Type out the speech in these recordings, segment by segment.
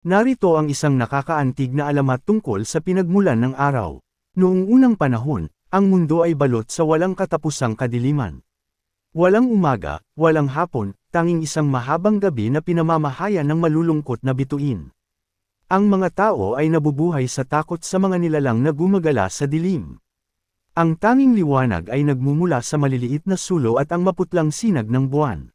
Narito ang isang nakakaantig na alamat tungkol sa pinagmulan ng araw. Noong unang panahon, ang mundo ay balot sa walang katapusang kadiliman. Walang umaga, walang hapon, tanging isang mahabang gabi na pinamamahayan ng malulungkot na bituin. Ang mga tao ay nabubuhay sa takot sa mga nilalang na gumagala sa dilim. Ang tanging liwanag ay nagmumula sa maliliit na sulo at ang maputlang sinag ng buwan.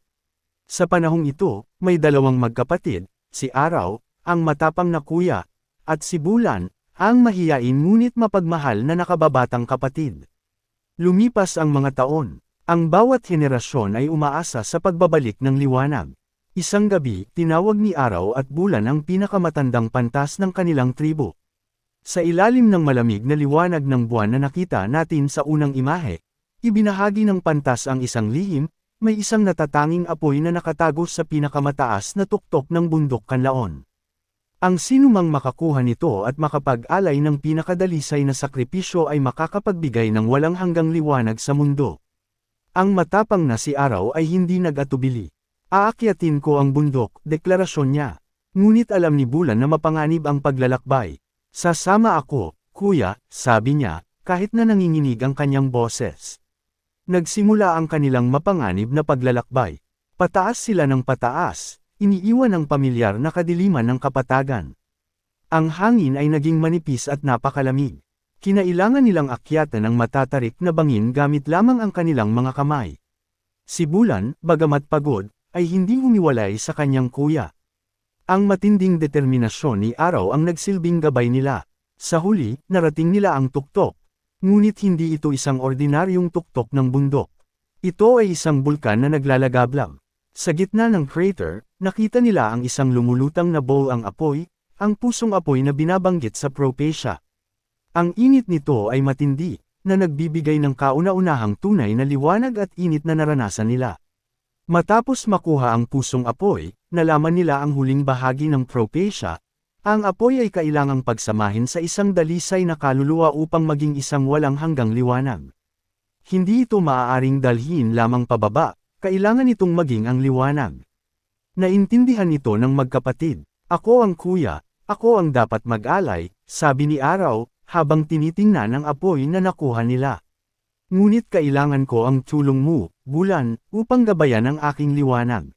Sa panahong ito, may dalawang magkapatid, si Araw, ang matapang na kuya, at si Bulan, ang mahiyain ngunit mapagmahal na nakababatang kapatid. Lumipas ang mga taon. Ang bawat henerasyon ay umaasa sa pagbabalik ng liwanag. Isang gabi, tinawag ni Araw at Bulan ang pinakamatandang pantas ng kanilang tribo. Sa ilalim ng malamig na liwanag ng buwan na nakita natin sa unang imahe, ibinahagi ng pantas ang isang lihim, may isang natatanging apoy na nakatago sa pinakamataas na tuktok ng bundok Kanlaon. Ang sinumang makakuha nito at makapag-alay ng pinakadalisay na sakripisyo ay makakapagbigay ng walang hanggang liwanag sa mundo. Ang matapang na si Araw ay hindi nag-atubili. Aakyatin ko ang bundok, deklarasyon niya. Ngunit alam ni Bulan na mapanganib ang paglalakbay. Sasama ako, kuya, sabi niya, kahit na nanginginig ang kanyang boses. Nagsimula ang kanilang mapanganib na paglalakbay. Pataas sila ng pataas. Iniiwan ang pamilyar na kadiliman ng kapatagan. Ang hangin ay naging manipis at napakalamig. Kinailangan nilang akyatan ng matatarik na bangin gamit lamang ang kanilang mga kamay. Si Bulan, bagamat pagod, ay hindi humiwalay sa kanyang kuya. Ang matinding determinasyon ni Araw ang nagsilbing gabay nila. Sa huli, narating nila ang tuktok. Ngunit hindi ito isang ordinaryong tuktok ng bundok. Ito ay isang bulkan na naglalagablab. Sa gitna ng crater, nakita nila ang isang lumulutang na bowl ang apoy, ang pusong apoy na binabanggit sa propesya. Ang init nito ay matindi, na nagbibigay ng kauna-unahang tunay na liwanag at init na naranasan nila. Matapos makuha ang pusong apoy, nalaman nila ang huling bahagi ng propesya. Ang apoy ay kailangang pagsamahin sa isang dalisay na kaluluwa upang maging isang walang hanggang liwanag. Hindi ito maaaring dalhin lamang pababa. Kailangan itong maging ang liwanag. Naintindihan ito ng magkapatid. Ako ang kuya, ako ang dapat mag-alay, sabi ni Araw, habang tinitingnan ang apoy na nakuha nila. Ngunit kailangan ko ang tulong mo, Bulan, upang gabayan ang aking liwanag.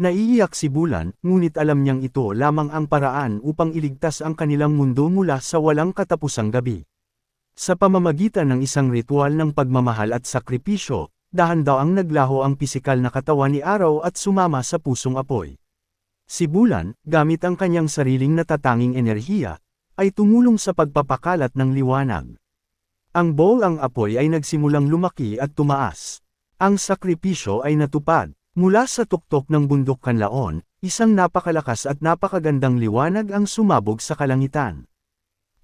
Naiiyak si Bulan, ngunit alam niyang ito lamang ang paraan upang iligtas ang kanilang mundo mula sa walang katapusang gabi. Sa pamamagitan ng isang ritual ng pagmamahal at sakripisyo, dahan-daang naglaho ang pisikal na katawan ni Araw at sumama sa pusong apoy. Si Bulan, gamit ang kanyang sariling natatanging enerhiya, ay tumulong sa pagpapakalat ng liwanag. Ang bowl ang apoy ay nagsimulang lumaki at tumaas. Ang sakripisyo ay natupad. Mula sa tuktok ng bundok Kanlaon, isang napakalakas at napakagandang liwanag ang sumabog sa kalangitan.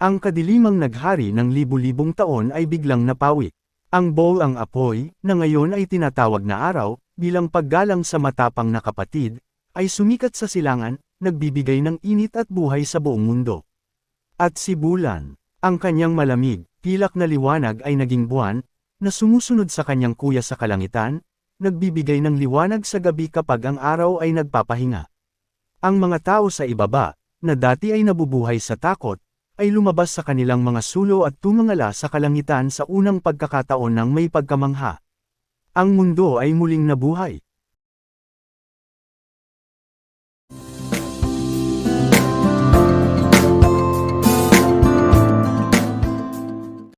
Ang kadilimang naghari ng libu-libong taon ay biglang napawi. Ang bowl ang apoy, na ngayon ay tinatawag na Araw, bilang paggalang sa matapang na kapatid, ay sumikat sa silangan, nagbibigay ng init at buhay sa buong mundo. At si Bulan, ang kanyang malamig, pilak na liwanag ay naging buwan, na sumusunod sa kanyang kuya sa kalangitan, nagbibigay ng liwanag sa gabi kapag ang araw ay nagpapahinga. Ang mga tao sa ibaba, na dati ay nabubuhay sa takot, ay lumabas sa kanilang mga sulo at tumangala sa kalangitan sa unang pagkakataon ng may pagkamangha. Ang mundo ay muling nabuhay.